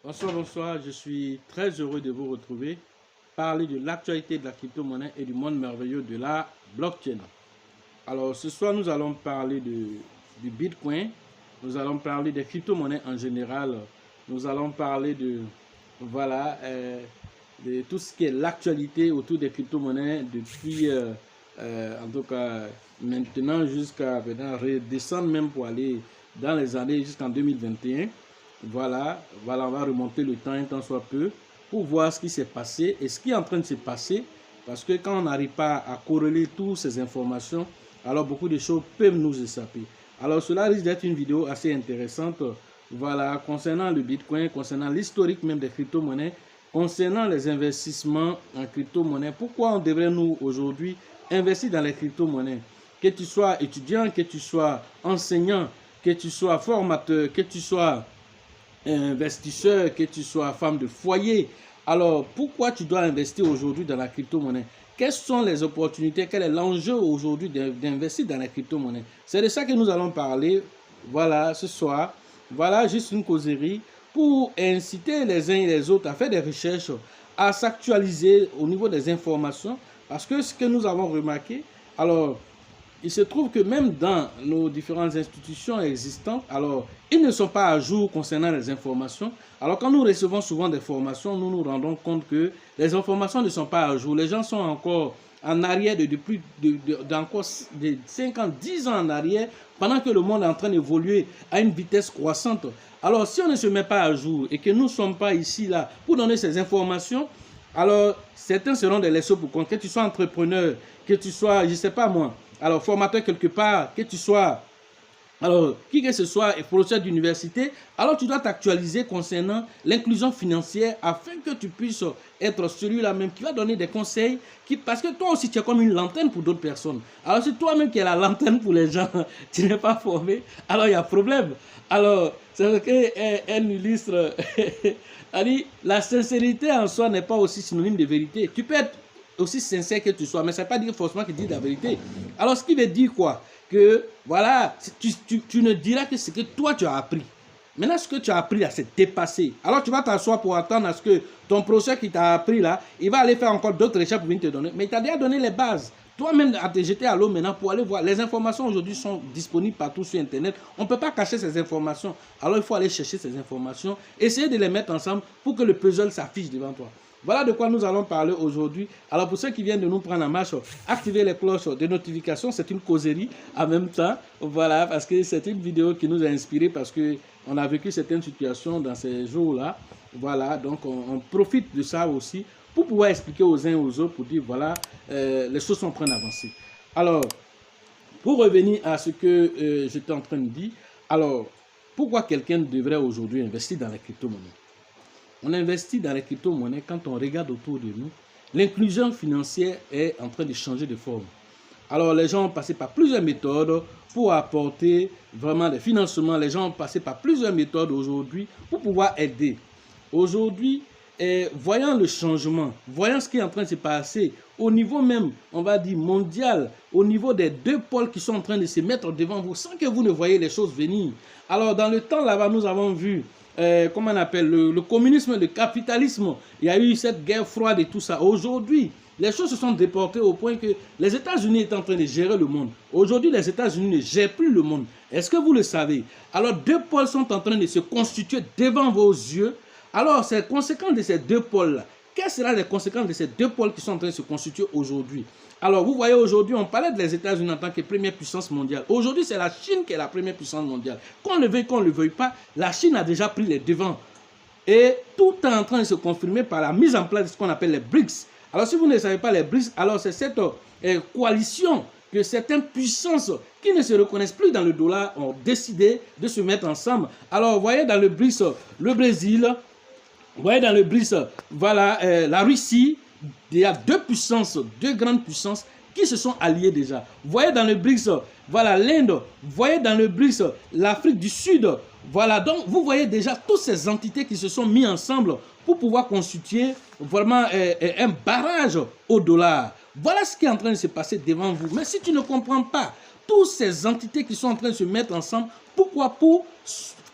Bonsoir, bonsoir. Je suis très heureux de vous retrouver, parler de l'actualité de la crypto-monnaie et du monde merveilleux de la blockchain. Alors, ce soir, nous allons parler du Bitcoin. Nous allons parler des crypto-monnaies en général. Nous allons parler de tout ce qui est l'actualité autour des crypto-monnaies depuis, en tout cas, maintenant jusqu'à redescendre même pour aller dans les années jusqu'en 2021. Voilà, on va remonter le temps un temps soit peu pour voir ce qui s'est passé et ce qui est en train de se passer. Parce que quand on n'arrive pas à corréler toutes ces informations, alors beaucoup de choses peuvent nous échapper. Alors cela risque d'être une vidéo assez intéressante, voilà, concernant le Bitcoin, concernant l'historique même des crypto-monnaies, concernant les investissements en crypto-monnaies. Pourquoi on devrait nous aujourd'hui investir dans les crypto-monnaies? Que tu sois étudiant, que tu sois enseignant, que tu sois formateur, que tu sois investisseur, que tu sois femme de foyer. Alors, pourquoi tu dois investir aujourd'hui dans la crypto-monnaie? Quelles sont les opportunités? Quel est l'enjeu aujourd'hui d'investir dans la crypto-monnaie? C'est de ça que nous allons parler, voilà, ce soir. Voilà, juste une causerie pour inciter les uns et les autres à faire des recherches, à s'actualiser au niveau des informations. Parce que ce que nous avons remarqué, alors, il se trouve que même dans nos différentes institutions existantes, alors, ils ne sont pas à jour concernant les informations. Alors, quand nous recevons souvent des formations, nous nous rendons compte que les informations ne sont pas à jour. Les gens sont encore en arrière d'encore 5 ans, 10 ans en arrière, pendant que le monde est en train d'évoluer à une vitesse croissante. Alors, si on ne se met pas à jour et que nous ne sommes pas ici, là, pour donner ces informations, alors, certains seront des laissés pour compte. Que tu sois entrepreneur, que tu sois, je ne sais pas moi, alors formateur quelque part, que tu sois, alors qui que ce soit, professeur d'université, alors tu dois t'actualiser concernant l'inclusion financière afin que tu puisses être celui-là même qui va donner des conseils, parce que toi aussi tu es comme une lanterne pour d'autres personnes. Alors si toi-même qui es la lanterne pour les gens, tu n'es pas formé, alors il y a problème. Alors c'est vrai qu'elle illustre, elle dit, la sincérité en soi n'est pas aussi synonyme de vérité. Tu peux être aussi sincère que tu sois, mais ça ne veut pas dire forcément que tu dis la vérité. Alors, ce qui veut dire quoi? Que, voilà, tu ne diras que ce que toi tu as appris. Maintenant, ce que tu as appris là, c'est dépassé. Alors, tu vas t'asseoir pour attendre à ce que ton professeur qui t'a appris là, il va aller faire encore d'autres recherches pour venir te donner. Mais il t'a déjà donné les bases. Toi-même, à te jeter à l'eau maintenant pour aller voir. Les informations aujourd'hui sont disponibles partout sur Internet. On ne peut pas cacher ces informations. Alors, il faut aller chercher ces informations, essayer de les mettre ensemble pour que le puzzle s'affiche devant toi. Voilà de quoi nous allons parler aujourd'hui. Alors pour ceux qui viennent de nous prendre en marche, activez les cloches de notification. C'est une causerie en même temps. Voilà, parce que c'est une vidéo qui nous a inspiré parce qu'on a vécu certaines situations dans ces jours-là. Voilà, donc on profite de ça aussi pour pouvoir expliquer aux uns et aux autres, pour dire voilà, les choses sont en train d'avancer. Alors, pour revenir à ce que j'étais en train de dire, alors, pourquoi quelqu'un devrait aujourd'hui investir dans les crypto-monnaies? On investit dans les crypto-monnaies quand on regarde autour de nous. L'inclusion financière est en train de changer de forme. Alors, les gens ont passé par plusieurs méthodes pour apporter vraiment des financements. Les gens ont passé par plusieurs méthodes aujourd'hui pour pouvoir aider. Aujourd'hui, voyant le changement, voyant ce qui est en train de se passer au niveau même, on va dire mondial, au niveau des deux pôles qui sont en train de se mettre devant vous sans que vous ne voyez les choses venir. Alors, dans le temps là-bas, nous avons vu comment on appelle, le communisme, le capitalisme. Il y a eu cette guerre froide et tout ça. Aujourd'hui, les choses se sont déportées au point que les États-Unis étaient en train de gérer le monde. Aujourd'hui, les États-Unis ne gèrent plus le monde. Est-ce que vous le savez? Alors, deux pôles sont en train de se constituer devant vos yeux. Alors, c'est conséquent de ces deux pôles-là. Quelles seront les conséquences de ces deux pôles qui sont en train de se constituer aujourd'hui? Alors, vous voyez, aujourd'hui, on parlait des États-Unis en tant que première puissance mondiale. Aujourd'hui, c'est la Chine qui est la première puissance mondiale. Qu'on le veuille, qu'on ne le veuille pas, la Chine a déjà pris les devants. Et tout est en train de se confirmer par la mise en place de ce qu'on appelle les BRICS. Alors, si vous ne savez pas les BRICS, alors c'est cette coalition que certaines puissances qui ne se reconnaissent plus dans le dollar ont décidé de se mettre ensemble. Alors, vous voyez dans le BRICS, le Brésil, vous voyez dans le BRICS, voilà, la Russie. Il y a deux puissances, deux grandes puissances qui se sont alliées déjà. Vous voyez dans le BRICS, voilà l'Inde, vous voyez dans le BRICS, l'Afrique du Sud. Voilà, donc vous voyez déjà toutes ces entités qui se sont mises ensemble pour pouvoir constituer vraiment un barrage au dollar. Voilà ce qui est en train de se passer devant vous. Mais si tu ne comprends pas toutes ces entités qui sont en train de se mettre ensemble, pourquoi? Pour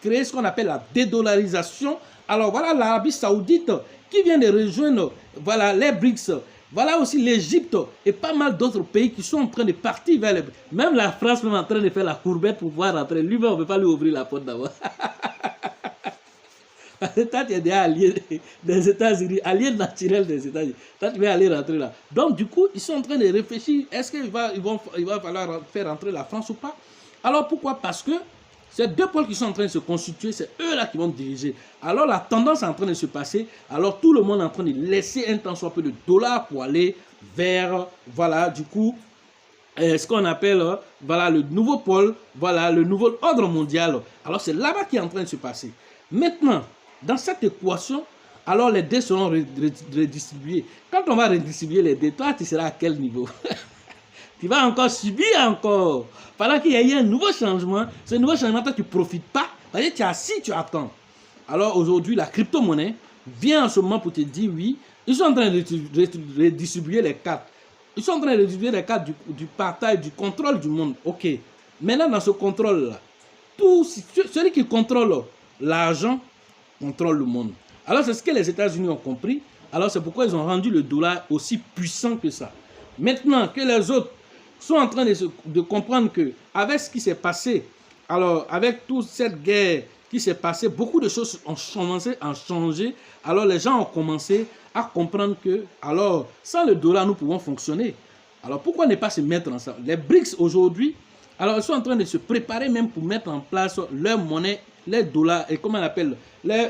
créer ce qu'on appelle la dédollarisation Alors voilà l'Arabie Saoudite qui vient de rejoindre voilà, les BRICS. Voilà aussi l'Égypte et pas mal d'autres pays qui sont en train de partir vers les... Même la France est en train de faire la courbette pour pouvoir rentrer. Lui-même, on ne peut pas lui ouvrir la porte d'abord. Toi, tu es déjà allié des États-Unis, allié naturel des États-Unis. Toi, tu vas aller rentrer là. Donc, du coup, ils sont en train de réfléchir. Est-ce qu'il va falloir faire rentrer la France ou pas? Alors, pourquoi? Parce que ces deux pôles qui sont en train de se constituer, c'est eux-là qui vont diriger. Alors, la tendance est en train de se passer. Alors, tout le monde est en train de laisser un tant soit peu de dollars pour aller vers, voilà, du coup, ce qu'on appelle, voilà, le nouveau pôle, voilà, le nouveau ordre mondial. Alors, c'est là-bas qui est en train de se passer. Maintenant, dans cette équation, alors les dés seront redistribués. Quand on va redistribuer les dés, toi, tu seras à quel niveau? Tu vas encore subir encore. Pendant qu'il y a eu un nouveau changement, ce nouveau changement, toi, tu ne profites pas. C'est-à-dire, tu es assis, tu attends. Alors aujourd'hui, la crypto-monnaie vient en ce moment pour te dire oui, ils sont en train de redistribuer les cartes. Ils sont en train de redistribuer les cartes du partage, du contrôle du monde. Ok. Maintenant, dans ce contrôle-là, celui qui contrôle l'argent contrôle le monde. Alors, c'est ce que les États-Unis ont compris. Alors, c'est pourquoi ils ont rendu le dollar aussi puissant que ça. Maintenant que les autres sont en train de comprendre que avec ce qui s'est passé, alors avec toute cette guerre qui s'est passée, beaucoup de choses ont commencé à changer. Alors les gens ont commencé à comprendre que, alors sans le dollar, nous pouvons fonctionner. Alors pourquoi ne pas se mettre ensemble? Les BRICS aujourd'hui, alors ils sont en train de se préparer même pour mettre en place leur monnaie, les dollars, et comment on appelle, les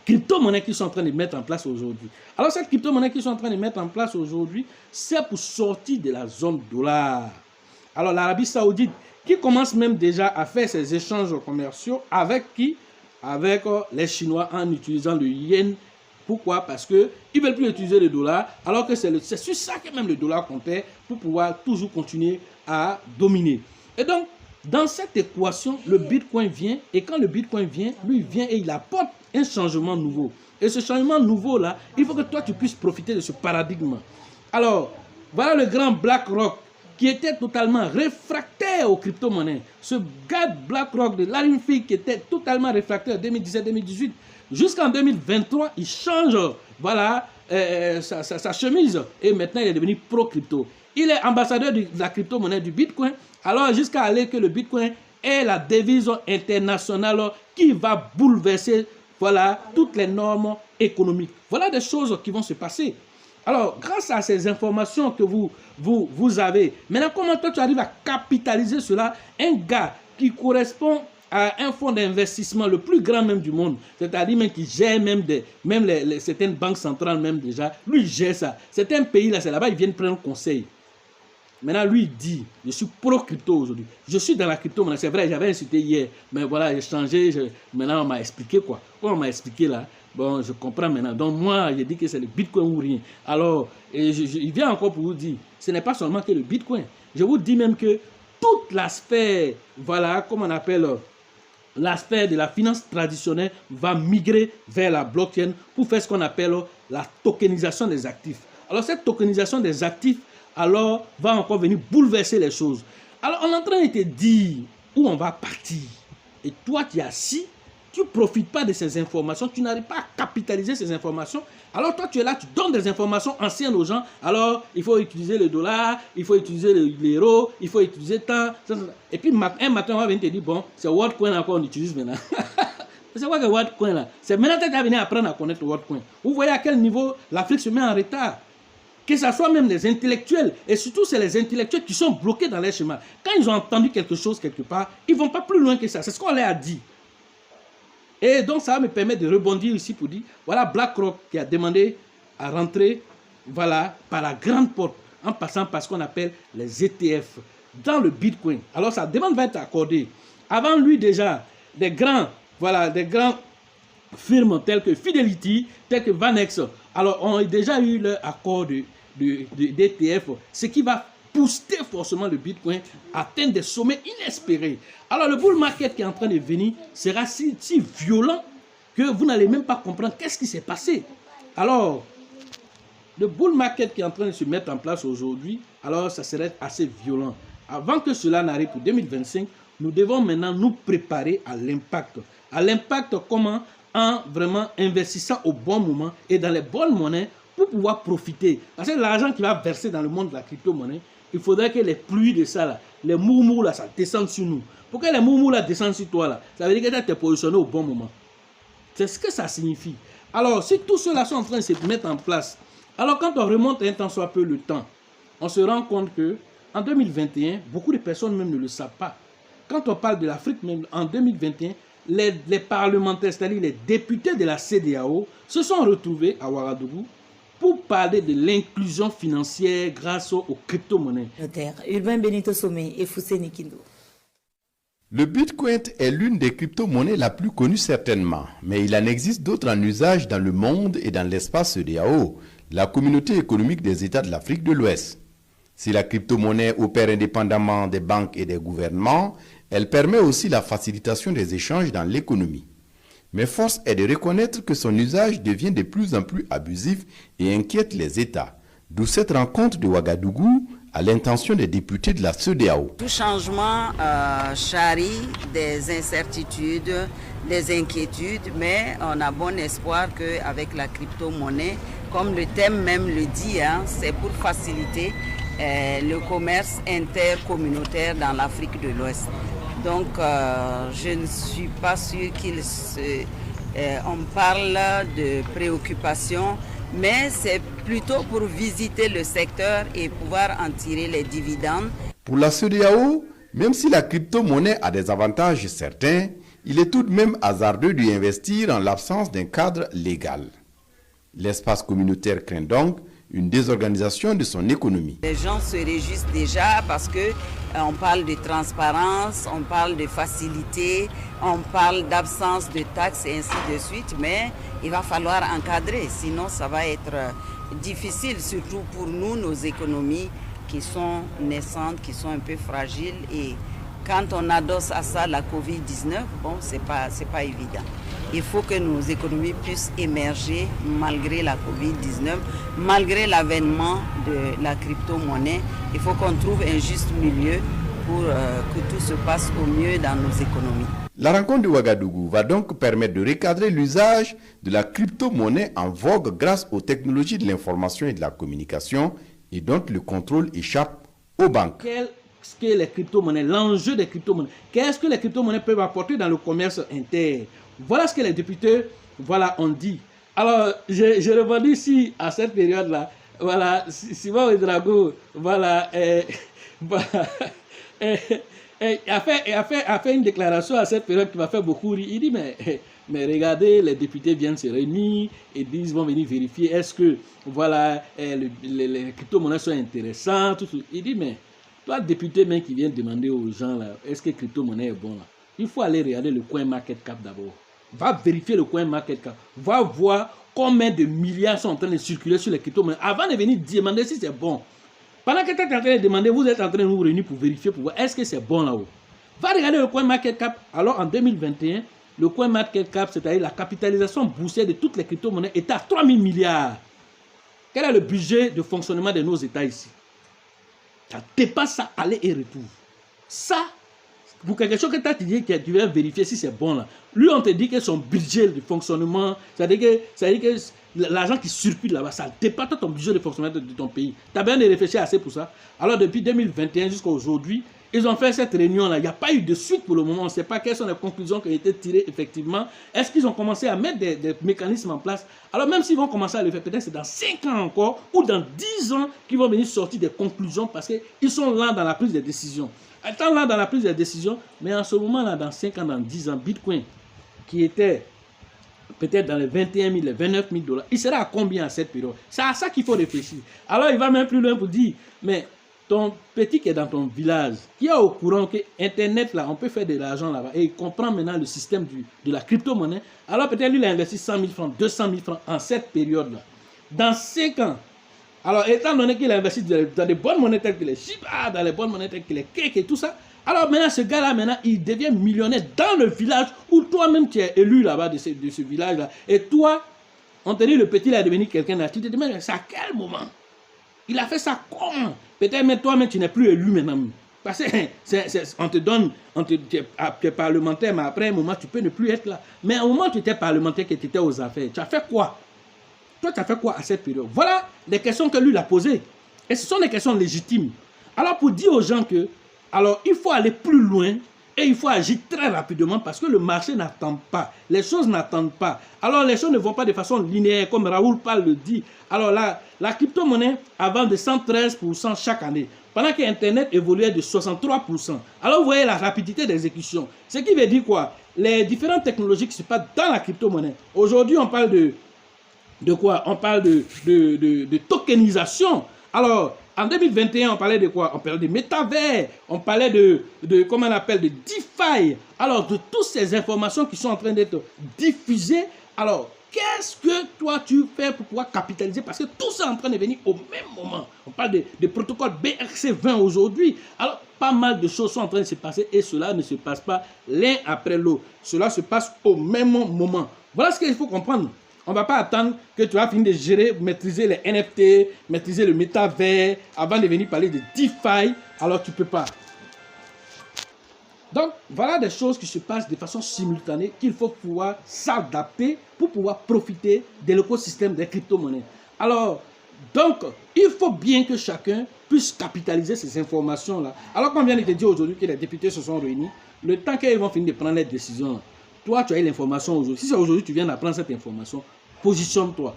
crypto-monnaies qu'ils sont en train de mettre en place aujourd'hui. Alors, cette crypto-monnaie qu'ils sont en train de mettre en place aujourd'hui, c'est pour sortir de la zone dollar. Alors, l'Arabie Saoudite, qui commence même déjà à faire ses échanges commerciaux avec qui? Avec les Chinois en utilisant le yen. Pourquoi? Parce qu'ils ne veulent plus utiliser le dollar, alors que c'est sur ça que même le dollar comptait pour pouvoir toujours continuer à dominer. Et donc, dans cette équation, le Bitcoin vient, et quand le Bitcoin vient, lui vient et il apporte un changement nouveau. Et ce changement nouveau-là, il faut que toi, tu puisses profiter de ce paradigme. Alors, voilà le grand BlackRock qui était totalement réfractaire aux crypto-monnaies. Ce gars BlackRock de Larry Fink qui était totalement réfractaire en 2017-2018, jusqu'en 2023, il change voilà, sa chemise et maintenant il est devenu pro-crypto. Il est ambassadeur de la crypto-monnaie du Bitcoin, alors jusqu'à aller que le Bitcoin est la devise internationale qui va bouleverser voilà, toutes les normes économiques. Voilà des choses qui vont se passer. Alors, grâce à ces informations que vous avez, maintenant, comment toi tu arrives à capitaliser cela? Un gars qui correspond à un fonds d'investissement le plus grand même du monde, c'est-à-dire même qui gère même certaines banques centrales même déjà, lui gère ça. Certains pays là, c'est là-bas, ils viennent prendre conseil. Maintenant, lui, il dit, je suis pro-crypto aujourd'hui. Je suis dans la crypto, c'est vrai, j'avais insulté hier, mais voilà, j'ai changé, maintenant on m'a expliqué quoi. Quand on m'a expliqué là, bon, je comprends maintenant. Donc moi, j'ai dit que c'est le Bitcoin ou rien. Alors, il vient encore pour vous dire, ce n'est pas seulement que le Bitcoin. Je vous dis même que toute l'aspect, voilà, comme on appelle, l'aspect de la finance traditionnelle va migrer vers la blockchain pour faire ce qu'on appelle la tokenisation des actifs. Alors, cette tokenisation des actifs, alors va encore venir bouleverser les choses. Alors on est en train de te dire où on va partir. Et toi tu es assis, tu ne profites pas de ces informations, tu n'arrives pas à capitaliser ces informations. Alors toi tu es là, tu donnes des informations anciennes aux gens. Alors il faut utiliser le dollar, il faut utiliser l'euro, il faut utiliser tant. Et puis un matin on va venir te dire, bon, c'est WorldCoin encore on utilise maintenant. C'est quoi que WorldCoin là? C'est maintenant que tu vas venir apprendre à connaître WorldCoin. Vous voyez à quel niveau l'Afrique se met en retard. Que ce soit même les intellectuels, et surtout c'est les intellectuels qui sont bloqués dans les chemins. Quand ils ont entendu quelque chose quelque part, ils ne vont pas plus loin que ça. C'est ce qu'on leur a dit. Et donc ça va me permettre de rebondir ici pour dire, voilà BlackRock qui a demandé à rentrer voilà, par la grande porte, en passant par ce qu'on appelle les ETF, dans le Bitcoin. Alors sa demande va être accordée. Avant lui déjà, des grands firmes telles que Fidelity, telles que Vanex, alors ont déjà eu leur accord d'ETF, ce qui va booster forcément le Bitcoin, atteindre des sommets inespérés. Alors le bull market qui est en train de venir sera si violent que vous n'allez même pas comprendre qu'est-ce qui s'est passé. Alors, le bull market qui est en train de se mettre en place aujourd'hui, alors ça serait assez violent. Avant que cela n'arrive pour 2025, nous devons maintenant nous préparer à l'impact. À l'impact comment? en vraiment investissant au bon moment et dans les bonnes monnaies pour pouvoir profiter. Parce que l'argent qui va verser dans le monde de la crypto-monnaie, il faudrait que les pluies de ça, là, les moumous, là, ça descende sur nous. Pour que les moumous là, descendent sur toi, là, ça veut dire que tu es positionné au bon moment. C'est ce que ça signifie. Alors, si tous ceux-là sont en train de se mettre en place, alors quand on remonte un temps soit peu le temps, on se rend compte que en 2021, beaucoup de personnes même ne le savent pas. Quand on parle de l'Afrique, même en 2021, les parlementaires, c'est-à-dire les députés de la CEDEAO, se sont retrouvés à Ouagadougou pour parler de l'inclusion financière grâce aux crypto-monnaies. Urbain Benito Somé et Fousseni Kindo. Le Bitcoin est l'une des crypto-monnaies la plus connue certainement, mais il en existe d'autres en usage dans le monde et dans l'espace CEDEAO, la communauté économique des États de l'Afrique de l'Ouest. Si la crypto-monnaie opère indépendamment des banques et des gouvernements, elle permet aussi la facilitation des échanges dans l'économie. Mais force est de reconnaître que son usage devient de plus en plus abusif et inquiète les États. D'où cette rencontre de Ouagadougou à l'intention des députés de la CEDEAO. Tout changement charrie des incertitudes, des inquiétudes, mais on a bon espoir qu'avec la crypto-monnaie, comme le thème même le dit, c'est pour faciliter le commerce intercommunautaire dans l'Afrique de l'Ouest. Donc je ne suis pas sûre on parle de préoccupation, mais c'est plutôt pour visiter le secteur et pouvoir en tirer les dividendes. Pour la CEDEAO, même si la crypto-monnaie a des avantages certains, il est tout de même hasardeux d'y investir en l'absence d'un cadre légal. L'espace communautaire craint donc une désorganisation de son économie. Les gens se réjouissent déjà parce que on parle de transparence, on parle de facilité, on parle d'absence de taxes et ainsi de suite, mais il va falloir encadrer, sinon ça va être difficile, surtout pour nous, nos économies qui sont naissantes, qui sont un peu fragiles, et quand on adosse à ça la Covid-19, bon, c'est pas évident. Il faut que nos économies puissent émerger malgré la Covid-19, malgré l'avènement de la crypto-monnaie. Il faut qu'on trouve un juste milieu pour que tout se passe au mieux dans nos économies. La rencontre de Ouagadougou va donc permettre de recadrer l'usage de la crypto-monnaie en vogue grâce aux technologies de l'information et de la communication, et dont le contrôle échappe aux banques. Qu'est-ce que les crypto-monnaies, l'enjeu des crypto-monnaies, qu'est-ce que les crypto-monnaies peuvent apporter dans le commerce interne? Voilà ce que les députés ont dit. Alors, je rebondis ici à cette période-là. Voilà, Simon Ouedraogo, voilà, a fait une déclaration à cette période qui m'a fait beaucoup rire. Il dit, mais regardez, les députés viennent se réunir et disent, ils vont venir vérifier est-ce que voilà, les crypto-monnaies sont intéressantes. Tout. Il dit, mais toi, député même qui vient demander aux gens, là, est-ce que crypto-monnaie est bon là? Il faut aller regarder le coin market cap d'abord. Va vérifier le coin market cap. Va voir combien de milliards sont en train de circuler sur les crypto-monnaies avant de venir demander si c'est bon. Pendant que tu es en train de demander, vous êtes en train de nous réunir pour vérifier, pour voir est-ce que c'est bon là-haut. Va regarder le coin market cap. Alors en 2021, le coin market cap, c'est-à-dire la capitalisation boursière de toutes les crypto-monnaies, est à 3 000 milliards. Quel est le budget de fonctionnement de nos États ici? Ça dépasse ça, aller et retour. Ça, pour quelque chose que tu as dit que tu viens vérifier si c'est bon là. Lui, on te dit que son budget de fonctionnement, c'est-à-dire que l'argent qui circule là-bas, ça dépasse ton budget de fonctionnement de ton pays. Tu as bien de réfléchir assez pour ça. Alors, depuis 2021 jusqu'à aujourd'hui, ils ont fait cette réunion-là. Il n'y a pas eu de suite pour le moment. On ne sait pas quelles sont les conclusions qui ont été tirées effectivement. Est-ce qu'ils ont commencé à mettre des mécanismes en place? Alors, même s'ils vont commencer à le faire, peut-être c'est dans 5 ans encore ou dans 10 ans qu'ils vont venir sortir des conclusions parce qu'ils sont là dans la prise de décision. Étant là dans la prise de décision, mais en ce moment-là, dans 5 ans, dans 10 ans, Bitcoin, qui était peut-être dans les 21 000, les 29 000 $, il sera à combien à cette période? C'est à ça qu'il faut réfléchir. Alors, il va même plus loin pour dire, mais ton petit qui est dans ton village, qui est au courant que Internet, là, on peut faire de l'argent là-bas, et il comprend maintenant le système de la crypto-monnaie, alors peut-être lui, il a investi 100 000 francs, 200 000 francs en cette période-là. Dans 5 ans, alors étant donné qu'il a investi dans des bonnes monnaies telles que les Shiba, dans les bonnes monnaies telles que les cakes et tout ça, alors maintenant, ce gars-là, maintenant, il devient millionnaire dans le village où toi-même tu es élu là-bas de ce village-là. Et toi, on te dit, le petit, il est devenu quelqu'un là. Tu te dis, mais c'est à quel moment? Il a fait ça comment? Peut-être même toi-même, tu n'es plus élu maintenant. Parce qu'on te donne, tu es parlementaire, mais après un moment, tu peux ne plus être là. Mais au moment où tu étais parlementaire, que tu étais aux affaires, tu as fait quoi? Toi, tu as fait quoi à cette période? Voilà les questions que lui a posées. Et ce sont des questions légitimes. Alors, pour dire aux gens que, alors, il faut aller plus loin et il faut agir très rapidement parce que le marché n'attend pas. Les choses n'attendent pas. Alors, les choses ne vont pas de façon linéaire, comme Raoul Pal le dit. Alors, la crypto-monnaie avance de 113% chaque année, pendant que Internet évoluait de 63%. Alors, vous voyez la rapidité d'exécution. Ce qui veut dire quoi? Les différentes technologies qui se passent dans la crypto-monnaie. Aujourd'hui, on parle de quoi? On parle de tokenisation. Alors, en 2021, on parlait de quoi? On parlait de métavers, on parlait de comment on appelle, de DeFi. Alors, de toutes ces informations qui sont en train d'être diffusées. Alors, qu'est-ce que toi tu fais pour pouvoir capitaliser? Parce que tout ça est en train de venir au même moment. On parle de protocole BRC20 aujourd'hui. Alors, pas mal de choses sont en train de se passer et cela ne se passe pas l'un après l'autre. Cela se passe au même moment. Voilà ce qu'il faut comprendre. On ne va pas attendre que tu vas finir de gérer, maîtriser les NFT, maîtriser le métavers, avant de venir parler de DeFi. Alors, tu ne peux pas. Donc, voilà des choses qui se passent de façon simultanée qu'il faut pouvoir s'adapter pour pouvoir profiter de l'écosystème des crypto-monnaies. Alors, donc, il faut bien que chacun puisse capitaliser ces informations-là. Alors, comme vient de te dire aujourd'hui que les députés se sont réunis, le temps qu'ils vont finir de prendre les décisions, toi, tu as eu l'information aujourd'hui. Si c'est aujourd'hui, tu viens d'apprendre cette information, positionne-toi.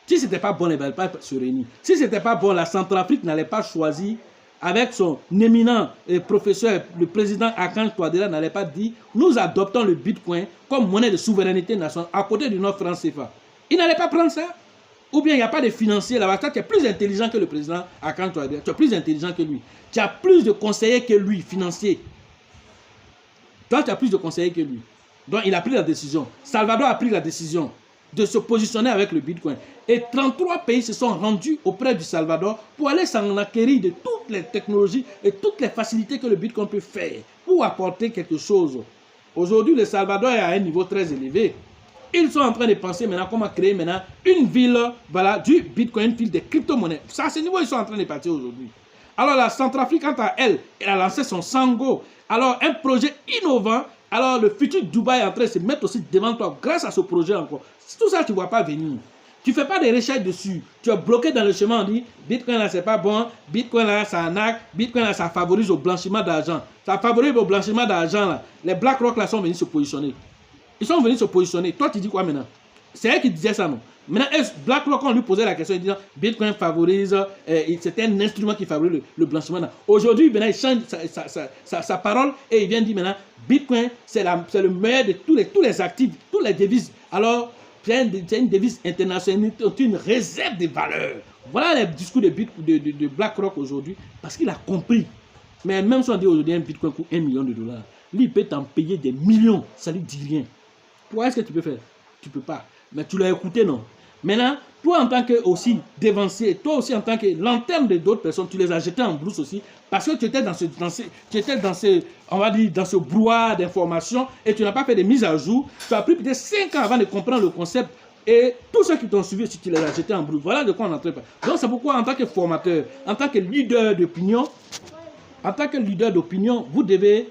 Si ce n'était pas bon, ils ne vont pas se réunir. Si ce n'était pas bon, la Centrafrique n'allait pas choisir, avec son éminent professeur, le président Archange Touadéra n'allait pas dire « Nous adoptons le Bitcoin comme monnaie de souveraineté nationale à côté de notre franc CFA ». Il n'allait pas prendre ça. Ou bien il n'y a pas de financiers là-bas. Toi, tu es plus intelligent que le président Archange Touadéra. Tu es plus intelligent que lui. Tu as plus de conseillers que lui, financiers. Toi, tu as plus de conseillers que lui. Donc, il a pris la décision. Salvador a pris la décision de se positionner avec le Bitcoin. Et 33 pays se sont rendus auprès du Salvador pour aller s'en acquérir de toutes les technologies et toutes les facilités que le Bitcoin peut faire pour apporter quelque chose. Aujourd'hui, le Salvador est à un niveau très élevé. Ils sont en train de penser maintenant comment créer maintenant une ville, voilà, du Bitcoin, une ville de crypto-monnaies. C'est à ce niveau ils sont en train de partir aujourd'hui. Alors la Centrafrique, quant à elle, elle a lancé son Sango. Alors un projet innovant. Alors le futur Dubaï est en train de se mettre aussi devant toi grâce à ce projet encore. Tout ça, tu ne vois pas venir. Tu ne fais pas de recherche dessus. Tu es bloqué dans le chemin, on dit Bitcoin là, c'est pas bon. Bitcoin là, ça arnaque. Bitcoin là, ça favorise au blanchiment d'argent. Ça favorise au blanchiment d'argent là. Les BlackRock là sont venus se positionner. Ils sont venus se positionner. Toi, tu dis quoi maintenant? C'est elle qui disait ça, non? Maintenant, BlackRock, on lui posait la question, il disait Bitcoin favorise, c'était un instrument qui favorise le blanchiment. Aujourd'hui, il change sa parole et il vient dire maintenant Bitcoin, c'est le meilleur de tous les actifs, toutes les devises. Alors, c'est une devise internationale, une réserve de valeur. Voilà les discours de BlackRock aujourd'hui, parce qu'il a compris. Mais même si on dit aujourd'hui un Bitcoin coûte $1 million, lui, il peut t'en payer des millions, ça lui dit rien. Toi, est-ce que tu peux faire? Tu ne peux pas. Mais tu l'as écouté, non? Maintenant, toi en tant que aussi dévancier, toi aussi en tant que lanterne de d'autres personnes, tu les as jetés en brousse aussi, parce que tu étais dans ce brouhaha d'informations et tu n'as pas fait de mise à jour. Tu as pris peut-être 5 ans avant de comprendre le concept et tous ceux qui t'ont suivi, si tu les as jetés en brousse. Voilà de quoi on n'entrait pas. Donc c'est pourquoi en tant que formateur, en tant que leader d'opinion, vous devez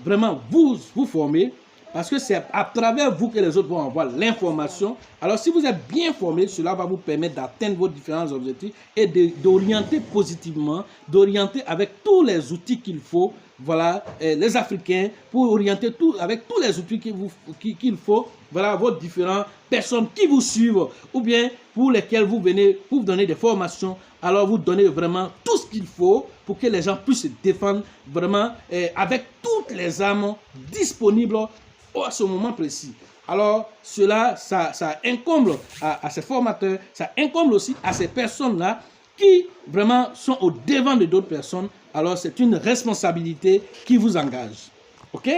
vraiment vous former. Parce que c'est à travers vous que les autres vont avoir l'information. Alors si vous êtes bien formé, cela va vous permettre d'atteindre vos différents objectifs et d'orienter positivement, d'orienter avec tous les outils qu'il faut, voilà, les Africains, pour orienter avec tous les outils qu'il faut, voilà, vos différentes personnes qui vous suivent, ou bien pour lesquelles vous venez, pour vous donner des formations, alors vous donnez vraiment tout ce qu'il faut pour que les gens puissent se défendre vraiment avec toutes les armes disponibles à ce moment précis. Alors, cela, ça incombe à ces formateurs, ça incombe aussi à ces personnes-là qui vraiment sont au devant de d'autres personnes. Alors, c'est une responsabilité qui vous engage. OK?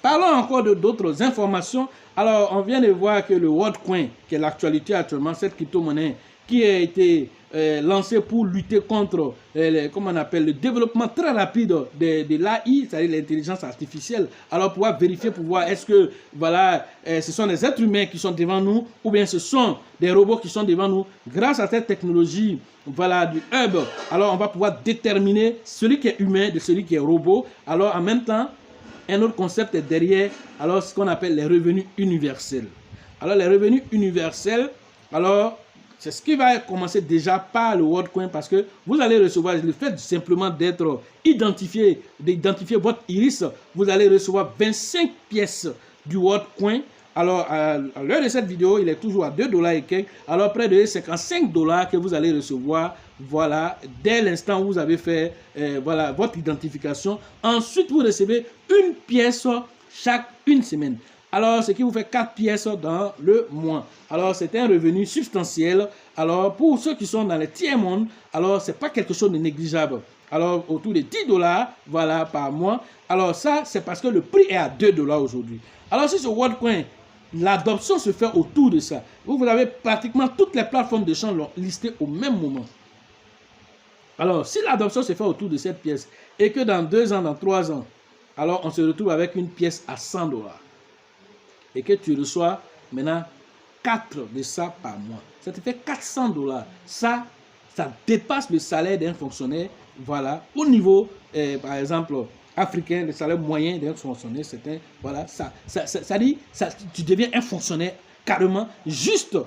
Parlons encore d'autres informations. Alors, on vient de voir que le WorldCoin, qui est l'actualité actuellement, cette crypto-monnaie qui a été lancé pour lutter contre comment on appelle, le développement très rapide de l'AI, c'est-à-dire l'intelligence artificielle. Alors pouvoir vérifier, pour voir est-ce que voilà, ce sont des êtres humains qui sont devant nous ou bien ce sont des robots qui sont devant nous. Grâce à cette technologie, voilà, du hub, alors on va pouvoir déterminer celui qui est humain de celui qui est robot. Alors en même temps, un autre concept est derrière, alors ce qu'on appelle les revenus universels. Alors les revenus universels, alors c'est ce qui va commencer déjà par le WorldCoin, parce que vous allez recevoir, le fait simplement d'être identifié, d'identifier votre iris, vous allez recevoir 25 pièces du WorldCoin. Alors à l'heure de cette vidéo, il est toujours à $2 et quelques. Alors près de $55 que vous allez recevoir, voilà, dès l'instant où vous avez fait voilà, votre identification. Ensuite, vous recevez une pièce chaque une semaine. Alors, ce qui vous fait 4 pièces dans le mois. Alors, c'est un revenu substantiel. Alors, pour ceux qui sont dans le tiers-monde, alors, ce n'est pas quelque chose de négligeable. Alors, autour de $10, voilà, par mois. Alors, ça, c'est parce que le prix est à $2 aujourd'hui. Alors, si ce WorldCoin, l'adoption se fait autour de ça, vous avez pratiquement toutes les plateformes de change listées au même moment. Alors, si l'adoption se fait autour de cette pièce et que dans 2 ans, dans 3 ans, alors, on se retrouve avec une pièce à $100. Et que tu reçois maintenant 4 de ça par mois. Ça te fait $400. Ça dépasse le salaire d'un fonctionnaire. Voilà, au niveau, par exemple, africain, le salaire moyen d'un fonctionnaire, c'est voilà, ça dit, tu deviens un fonctionnaire carrément juste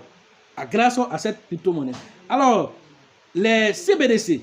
grâce à cette crypto-monnaie. Alors, les CBDC,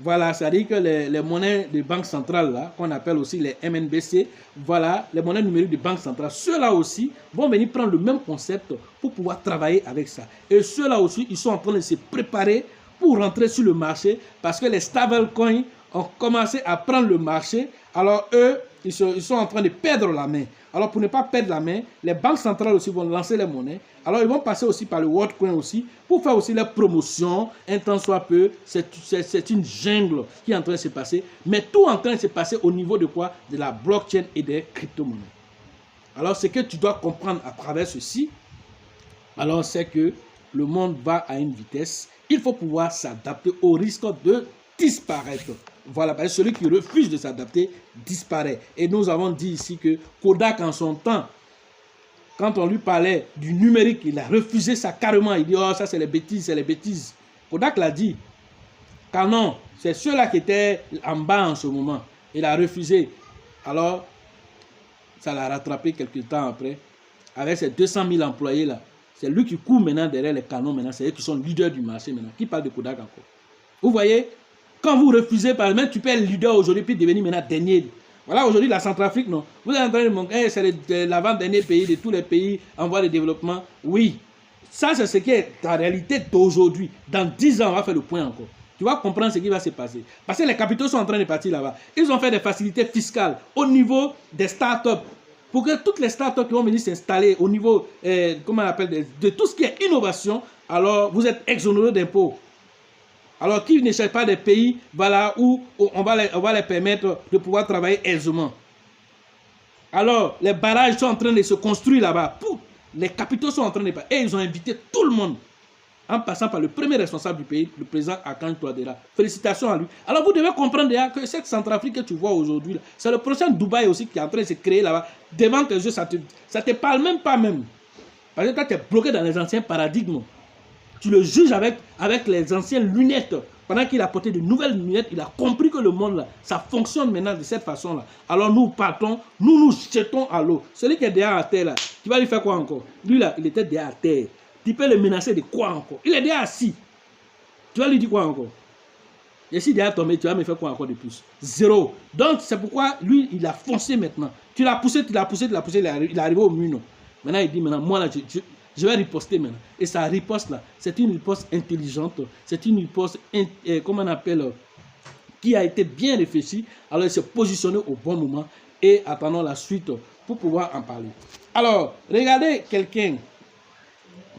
voilà, c'est-à-dire que les monnaies de banque centrale, là, qu'on appelle aussi les MNBC, voilà, les monnaies numériques de banque centrale, ceux-là aussi vont venir prendre le même concept pour pouvoir travailler avec ça. Et ceux-là aussi, ils sont en train de se préparer pour rentrer sur le marché parce que les stablecoins ont commencé à prendre le marché. Alors eux, ils sont en train de perdre la main. Alors pour ne pas perdre la main, les banques centrales aussi vont lancer les monnaies. Alors ils vont passer aussi par le WorldCoin aussi pour faire aussi la promotion. Un temps soit peu, c'est une jungle qui est en train de se passer. Mais tout en train de se passer au niveau de quoi? De la blockchain et des crypto-monnaies. Alors ce que tu dois comprendre à travers ceci, alors c'est que le monde va à une vitesse. Il faut pouvoir s'adapter au risque de disparaître. Voilà, parce que celui qui refuse de s'adapter disparaît. Et nous avons dit ici que Kodak en son temps, quand on lui parlait du numérique, il a refusé ça carrément. Il dit, oh ça c'est les bêtises, c'est les bêtises. Kodak l'a dit. Canon, c'est ceux-là qui étaient en bas en ce moment. Il a refusé. Alors, ça l'a rattrapé quelques temps après. Avec ses 200 000 employés là. C'est lui qui court maintenant derrière les canons maintenant. C'est eux qui sont leaders du marché maintenant. Qui parle de Kodak encore? Vous voyez? Quand vous refusez, par exemple, tu peux être leader aujourd'hui puis devenir maintenant dernier. Voilà, aujourd'hui, la Centrafrique, non. Vous êtes en train de montrer, c'est l'avant-dernier pays de tous les pays en voie de développement. Oui, ça, c'est ce qui est la réalité d'aujourd'hui. Dans 10 ans, on va faire le point encore. Tu vas comprendre ce qui va se passer. Parce que les capitaux sont en train de partir là-bas. Ils ont fait des facilités fiscales au niveau des startups. Pour que toutes les startups qui vont venir s'installer au niveau, comment on appelle, de tout ce qui est innovation, alors vous êtes exonérés d'impôts. Alors, qui ne cherchent pas des pays voilà, où on va les permettre de pouvoir travailler aisément. Alors, les barrages sont en train de se construire là-bas. Les capitaux sont en train de partir. Et ils ont invité tout le monde, en passant par le premier responsable du pays, le président Archange Touadéra. Félicitations à lui. Alors, vous devez comprendre déjà que cette Centrafrique que tu vois aujourd'hui, c'est le prochain Dubaï aussi qui est en train de se créer là-bas. Devant tes yeux, ça te parle même pas même. Parce que toi, tu es bloqué dans les anciens paradigmes. Tu le juges avec les anciennes lunettes. Pendant qu'il a porté de nouvelles lunettes, il a compris que le monde, là, ça fonctionne maintenant de cette façon-là. Alors nous partons, nous jetons à l'eau. Celui qui est derrière à terre, là, tu vas lui faire quoi encore? Lui, là, il était derrière à terre. Tu peux le menacer de quoi encore? Il est déjà assis. Tu vas lui dire quoi encore? Et si derrière tombé, tu vas me faire quoi encore de plus? Zéro. Donc c'est pourquoi lui, il a foncé maintenant. Tu l'as poussé, il est arrivé au mur. Non. Maintenant, il dit, maintenant, moi, là, je vais riposter maintenant. Et sa riposte là, c'est une riposte intelligente, c'est une riposte, comment on appelle, qui a été bien réfléchie. Alors il s'est positionné au bon moment et attendons la suite pour pouvoir en parler. Alors, regardez quelqu'un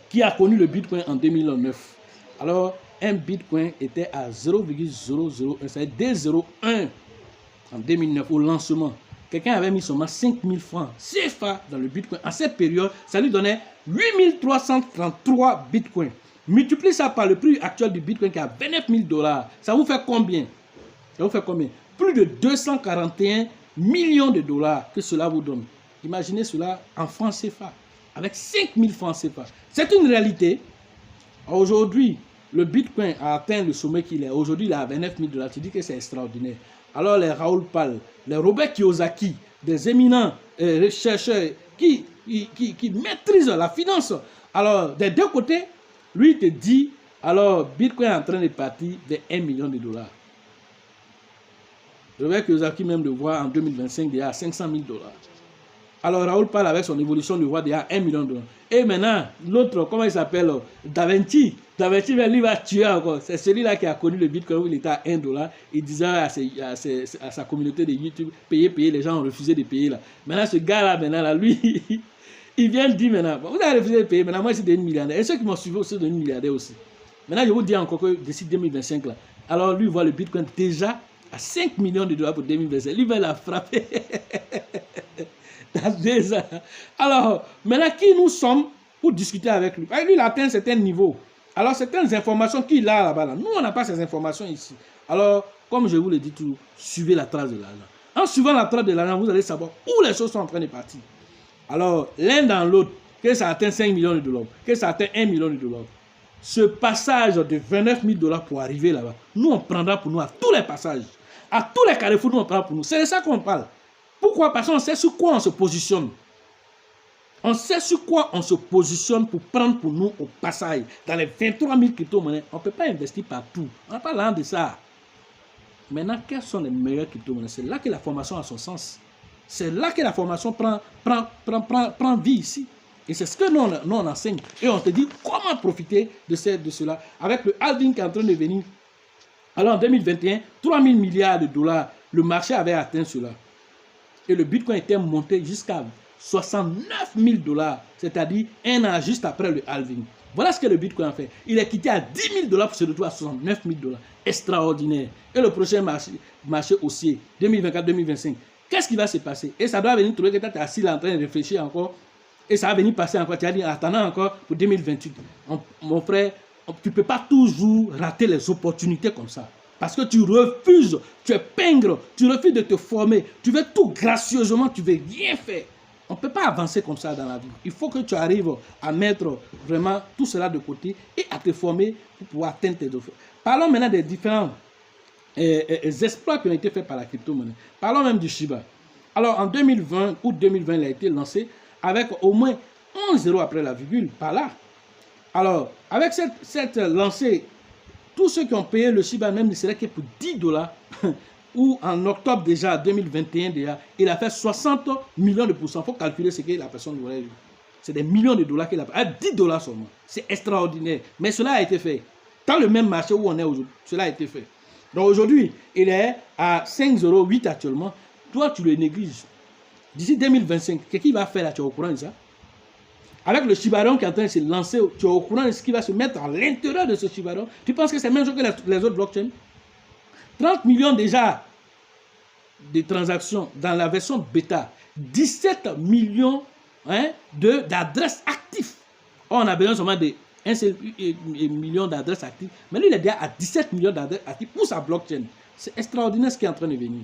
qui a connu le Bitcoin en 2009. Alors, un Bitcoin était à 0,001, c'est-à-dire 0,1 en 2009 au lancement. Quelqu'un avait mis seulement 5 000 francs CFA dans le Bitcoin. En cette période, ça lui donnait 8 333 Bitcoins. Multiplie ça par le prix actuel du Bitcoin qui est à 29 000 $. Ça vous fait combien? Ça vous fait combien? Plus de 241 millions de dollars que cela vous donne. Imaginez cela en francs CFA, avec 5 000 francs CFA. C'est une réalité. Aujourd'hui, le Bitcoin a atteint le sommet qu'il est. Aujourd'hui, il est à 29 000 $. Tu dis que c'est extraordinaire. Alors les Raoul Pal, les Robert Kiyosaki, des éminents chercheurs qui maîtrisent la finance. Alors, des deux côtés, lui, il te dit, alors, Bitcoin est en train de partir vers 1 million de dollars. Robert Kiyosaki même le voit en 2025 déjà à 500 000 $. Alors, Raoul parle avec son évolution, le voit déjà à 1 million de dollars. Et maintenant, l'autre, comment il s'appelle? Da Vinci. Da Vinci, lui, va tuer encore. C'est celui-là qui a connu le Bitcoin où il était à 1 $. Il disait à sa communauté de YouTube, payer, les gens ont refusé de payer là. Maintenant, ce gars-là, lui, il vient dire maintenant, vous avez refusé de payer, maintenant moi, je suis devenu milliardaire. Et ceux qui m'ont suivi aussi sont devenus milliardaires aussi. Maintenant, je vous dis encore que d'ici 2025, là, alors lui, il voit le Bitcoin déjà à 5 millions de dollars pour 2025. Lui, va la frapper. Dans 2 ans. Alors, maintenant, qui nous sommes pour discuter avec lui? Lui, il a atteint un certain niveau. Alors, certaines informations qu'il a là-bas, là, nous, on n'a pas ces informations ici. Alors, comme je vous le dis toujours, suivez la trace de l'argent. En suivant la trace de l'argent, vous allez savoir où les choses sont en train de partir. Alors, l'un dans l'autre, que ça atteint 5 millions de dollars, que ça atteint 1 million de dollars, ce passage de 29 000 $ pour arriver là-bas, nous, on prendra pour nous à tous les passages. À tous les carrefours, nous, on prendra pour nous. C'est de ça qu'on parle. Pourquoi? Parce qu'on sait sur quoi on se positionne. On sait sur quoi on se positionne pour prendre pour nous au passage. Dans les 23 000 crypto-monnaies, on ne peut pas investir partout. On n'a pas l'air de ça. Maintenant, quelles sont les meilleures crypto-monnaies? C'est là que la formation a son sens. C'est là que la formation prend vie ici. Et c'est ce que nous on enseigne. Et on te dit comment profiter de cela. Avec le halving qui est en train de venir. Alors en 2021, 3 000 milliards de dollars, le marché avait atteint cela. Et le Bitcoin était monté jusqu'à 69 000 $, c'est-à-dire un an juste après le halving. Voilà ce que le Bitcoin a fait. Il est quitté à 10 000 $ pour se retrouver à 69 000 $. Extraordinaire. Et le prochain marché haussier, 2024-2025, qu'est-ce qui va se passer? Et ça doit venir trouver que tu es assis là en train de réfléchir encore. Et ça va venir passer encore. Tu as dit, attendant encore pour 2028. Mon frère, tu ne peux pas toujours rater les opportunités comme ça. Parce que tu refuses, tu es pingre, tu refuses de te former, tu veux tout gracieusement, tu veux rien faire. On ne peut pas avancer comme ça dans la vie. Il faut que tu arrives à mettre vraiment tout cela de côté et à te former pour pouvoir atteindre tes offres. Parlons maintenant des différents exploits qui ont été faits par la crypto-monnaie. Parlons même du Shiba. Alors en 2020, août 2020, il a été lancé avec au moins 11 zéros après la virgule, par là. Alors, avec cette lancée, tous ceux qui ont payé le Shiba même, ne serait que pour 10 $, ou en octobre déjà, 2021 déjà, il a fait 60 millions de pourcents. Il faut calculer ce que la personne aurait eu. C'est des millions de dollars qu'il a payé, à 10 $ seulement. C'est extraordinaire. Mais cela a été fait. Dans le même marché où on est aujourd'hui, cela a été fait. Donc aujourd'hui, il est à 5,08 € actuellement. Toi, tu le négliges. D'ici 2025, qu'est-ce qu'il va faire là? Tu es au courant de ça? Avec le Shibaron qui est en train de se lancer, tu es au courant de ce qui va se mettre à l'intérieur de ce Shibaron? Tu penses que c'est le même chose que les autres blockchains? 30 millions déjà de transactions dans la version bêta. 17 millions d'adresses actives. Or, on a besoin seulement de 1 million d'adresses actives. Mais lui, il est déjà à 17 millions d'adresses actives pour sa blockchain. C'est extraordinaire ce qui est en train de venir.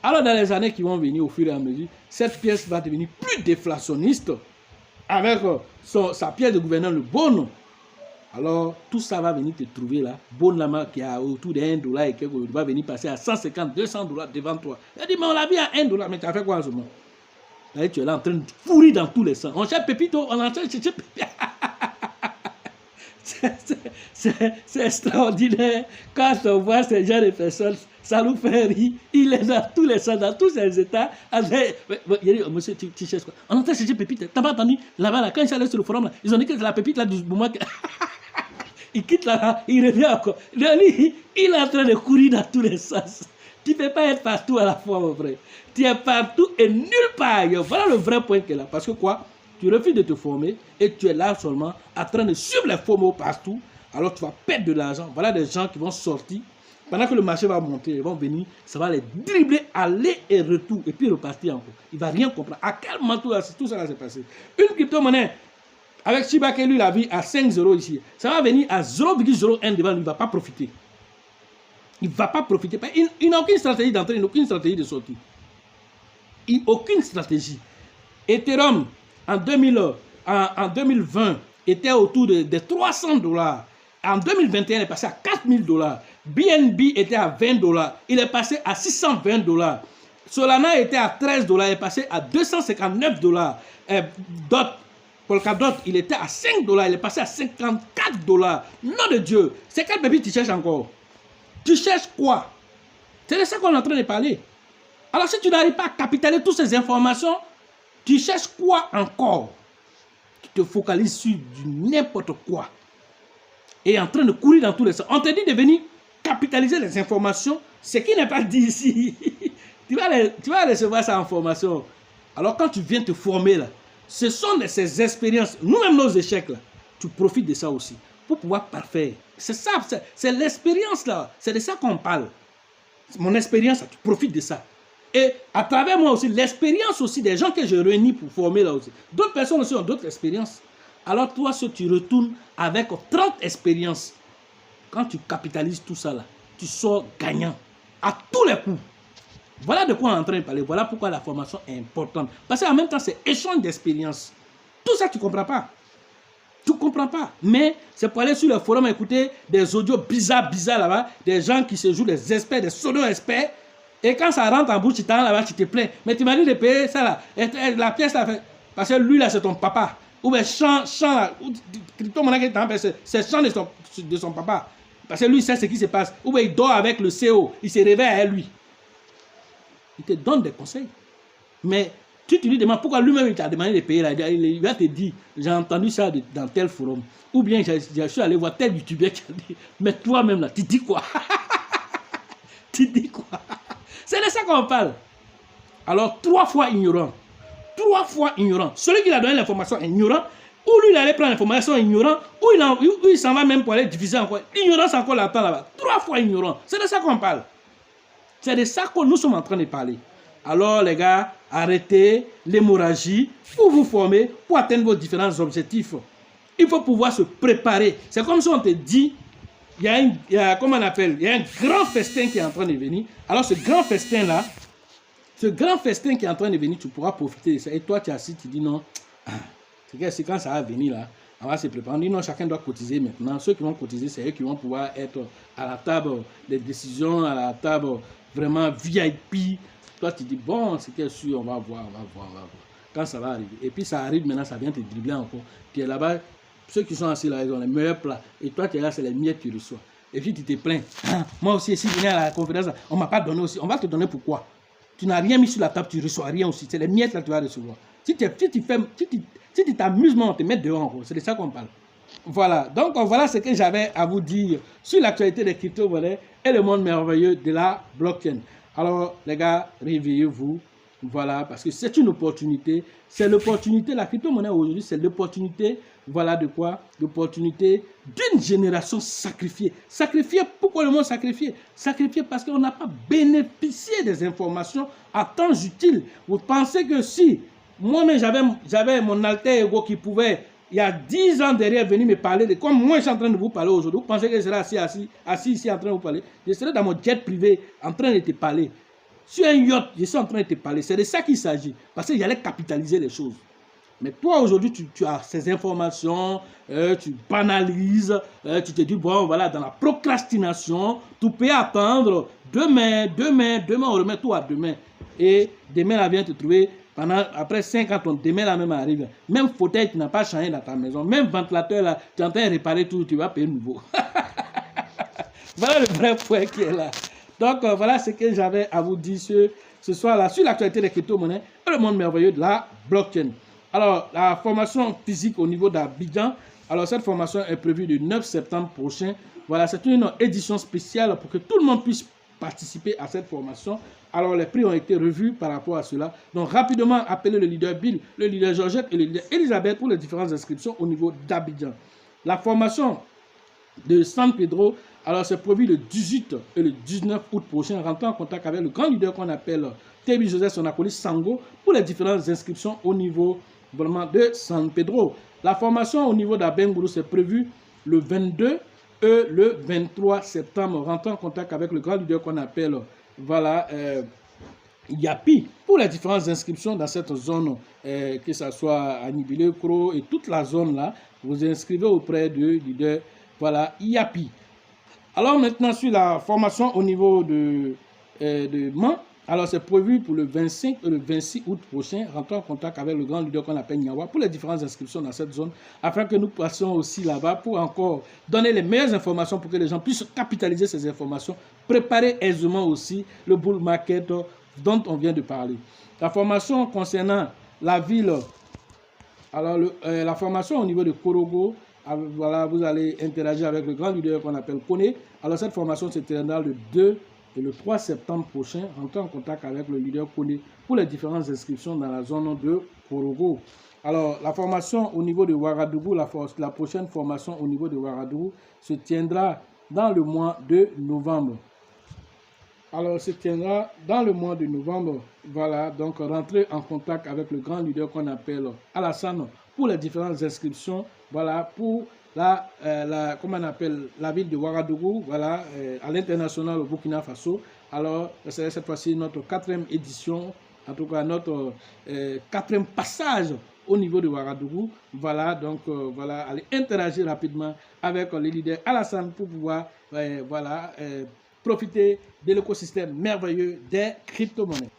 Alors, dans les années qui vont venir au fur et à mesure, cette pièce va devenir plus déflationniste avec sa pièce de gouverneur, le Bono. Alors, tout ça va venir te trouver là. Bonama qui a autour de 1 $ et quelque chose va venir passer à 150, 200 $ devant toi. Il a dit, mais on l'a vu à 1 $. Mais tu as fait quoi en ce moment? Là, tu es là en train de pourrir dans tous les sens. On cherche Pépito, on est en train de chercher Pépito. C'est extraordinaire. Quand on voit ces gens de personnes, ça nous fait rire. Il est dans tous les sens, dans tous ces états. Il dit, monsieur, tu cherches quoi? On est en train de chercher Pépite. T'as pas entendu? Là-bas, là, quand ils sont allés sur le forum, là, ils ont dit que c'est la Pépite là, du moment que... Il quitte là, il revient encore. Il est en train de courir dans tous les sens. Tu ne peux pas être partout à la fois, mon frère. Tu es partout et nulle part ailleurs. Voilà le vrai point qu'elle a. Parce que quoi? Tu refuses de te former et tu es là seulement en train de suivre les faux mots partout. Alors tu vas perdre de l'argent. Voilà des gens qui vont sortir. Pendant que le marché va monter, ils vont venir, ça va les dribbler aller et retour. Et puis repartir encore. Il ne va rien comprendre. À quel moment tout ça s'est passé? Une crypto-monnaie Avec Chibake, lui, la vie à 5-0 ici. Ça va venir à 0,01 devant lui, il ne va pas profiter. Il ne va pas profiter. Il n'a aucune stratégie d'entrée, il n'a aucune stratégie de sortie. Il n'a aucune stratégie. Ethereum, en 2020, était autour de 300 $. En 2021, il est passé à 4000 $. BNB était à 20 $. Il est passé à 620 $. Solana était à 13 $. Il est passé à 259 $. Polkadot, il était à 5 $. Il est passé à 54 $. Nom de Dieu. C'est quel bébé tu cherches encore? Tu cherches quoi? C'est de ça qu'on est en train de parler. Alors si tu n'arrives pas à capitaliser toutes ces informations, tu cherches quoi encore? Tu te focalises sur du n'importe quoi. Et en train de courir dans tous les sens. On te dit de venir capitaliser les informations, ce qui n'est pas dit ici. tu vas recevoir cette information. Alors quand tu viens te former là, ce sont ces expériences, nous-mêmes nos échecs là, tu profites de ça aussi pour pouvoir parfaire. C'est ça, c'est l'expérience là, c'est de ça qu'on parle. Mon expérience, tu profites de ça. Et à travers moi aussi, l'expérience aussi des gens que je réunis pour former là aussi. D'autres personnes aussi ont d'autres expériences. Alors toi, si tu retournes avec 30 expériences, quand tu capitalises tout ça là, tu sors gagnant à tous les coups. Voilà de quoi on est en train de parler. Voilà pourquoi la formation est importante. Parce qu'en même temps, c'est échange d'expérience. Tout ça, tu ne comprends pas. Tu ne comprends pas. Mais c'est pour aller sur le forum écouter des audios bizarres là-bas, des gens qui se jouent des experts, des pseudo-experts. Et quand ça rentre en bouche, tu t'en là-bas, tu te plains. Mais tu m'as dit de payer ça là. Et la pièce là, parce que lui là, c'est ton papa. Ou bien chant là, c'est chant de son papa. Parce que lui, il sait ce qui se passe. Ou bien il dort avec le CO, il se réveille à lui. Il te donne des conseils. Mais tu te lui demandes pourquoi lui-même il t'a demandé de payer là. Il va te dire, j'ai entendu ça dans tel forum. Ou bien je suis allé voir tel youtubeur qui a dit, mais toi-même là, tu dis quoi? Tu dis quoi? C'est de ça qu'on parle. Alors, 3 fois ignorant. 3 fois ignorant. Celui qui a donné l'information ignorant, ou lui il allait prendre l'information ignorant, ou il s'en va même pour aller diffuser encore. L'ignorance encore l'attend là-bas. 3 fois ignorant. C'est de ça qu'on parle. C'est de ça que nous sommes en train de parler. Alors les gars, arrêtez l'hémorragie pour vous former, pour atteindre vos différents objectifs. Il faut pouvoir se préparer. C'est comme si on te dit, il y a comment on appelle, il y a un grand festin qui est en train de venir. Alors ce grand festin là, qui est en train de venir, tu pourras profiter de ça. Et toi tu es assis, tu dis non, c'est quand ça va venir là, on va se préparer. On dit non, chacun doit cotiser maintenant. Ceux qui vont cotiser, c'est eux qui vont pouvoir être à la table des décisions, à la table vraiment VIP. Toi tu dis bon, c'est sûr, on va voir. Quand ça va arriver. Et puis ça arrive maintenant, ça vient te dribbler encore. Tu es là-bas, ceux qui sont assis là, ils ont les meilleurs plats. Et toi tu es là, c'est les miettes que tu reçois. Et puis tu te plains. Ah, moi aussi, si je venais à la conférence, on ne m'a pas donné aussi. On va te donner pourquoi? Tu n'as rien mis sur la table, tu ne reçois rien aussi. C'est les miettes là que tu vas recevoir. Si tu t'amuses, on te met dehors encore. C'est de ça qu'on parle. Voilà. Donc voilà ce que j'avais à vous dire sur l'actualité des crypto-monnaies et le monde merveilleux de la blockchain. Alors les gars, réveillez-vous. Voilà, parce que c'est une opportunité. C'est l'opportunité, la crypto-monnaie aujourd'hui, c'est l'opportunité, voilà de quoi? L'opportunité d'une génération sacrifiée. Sacrifiée, pourquoi le mot sacrifié? Sacrifié parce qu'on n'a pas bénéficié des informations à temps utiles. Vous pensez que si moi-même j'avais mon alter ego qui pouvait, il y a 10 ans derrière, venir me parler de comme moi je suis en train de vous parler aujourd'hui, vous pensez que je serais assis ici en train de vous parler? Je serais dans mon jet privé en train de te parler. Sur un yacht, je suis en train de te parler. C'est de ça qu'il s'agit. Parce que j'allais capitaliser les choses. Mais toi, aujourd'hui, tu as ces informations, tu banalises, tu te dis, bon, voilà, dans la procrastination, tu peux attendre demain, on remet tout à demain. Et demain, là, vient te trouver, après 5 ans, demain, là, même arrive. Même fauteuil, tu n'as pas changé dans ta maison. Même ventilateur, là, tu es en train de réparer tout, tu vas payer nouveau. Voilà le vrai point qui est là. Donc, voilà ce que j'avais à vous dire ce soir-là sur l'actualité des crypto-monnaies et le monde merveilleux de la blockchain. Alors, la formation physique au niveau d'Abidjan. Alors, cette formation est prévue le 9 septembre prochain. Voilà, c'est une édition spéciale pour que tout le monde puisse participer à cette formation. Alors, les prix ont été revus par rapport à cela. Donc, rapidement, appelez le leader Bill, le leader Georgette et le leader Elisabeth pour les différentes inscriptions au niveau d'Abidjan. La formation de San Pedro, alors c'est prévu le 18 et le 19 août prochain. Rentrez en contact avec le grand leader qu'on appelle Tebi Joseph Sonacolis Sango pour les différentes inscriptions au niveau vraiment de San Pedro. La formation au niveau d'Abengourou, c'est prévu le 22 et le 23 septembre. Rentrez en contact avec le grand leader qu'on appelle, voilà, Yapi, pour les différentes inscriptions dans cette zone, que ce soit à Nibilé-Kro et toute la zone là, vous inscrivez auprès du leader, voilà, Yapi. Alors maintenant, sur la formation au niveau de Mans, alors c'est prévu pour le 25 et le 26 août prochain. Rentrez en contact avec le grand leader qu'on appelle Niawa pour les différentes inscriptions dans cette zone, afin que nous passions aussi là-bas pour encore donner les meilleures informations pour que les gens puissent capitaliser ces informations, préparer aisément aussi le bull market dont on vient de parler. La formation concernant la ville, alors la formation au niveau de Korogo, voilà, vous allez interagir avec le grand leader qu'on appelle Kone. Alors cette formation se tiendra le 2 et le 3 septembre prochain. Rentrez en contact avec le leader Kone pour les différentes inscriptions dans la zone de Korogo. Alors la formation au niveau de Ouagadougou, la prochaine formation au niveau de Ouagadougou se tiendra dans le mois de novembre. Alors, se tiendra dans le mois de novembre. Voilà, donc rentrez en contact avec le grand leader qu'on appelle Alassane pour les différentes inscriptions. Voilà, pour comment on appelle, la ville de Ouagadougou, voilà, à l'international au Burkina Faso. Alors, c'est cette fois-ci notre 4e édition, en tout cas notre 4e passage au niveau de Ouagadougou. Voilà, donc voilà, allez interagir rapidement avec les leaders Alassane pour pouvoir, voilà, profiter de l'écosystème merveilleux des crypto-monnaies.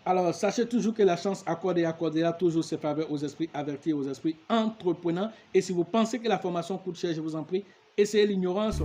Alors, sachez toujours que la chance accordera toujours ses faveurs aux esprits avertis, aux esprits entreprenants. Et si vous pensez que la formation coûte cher, je vous en prie, essayez l'ignorance.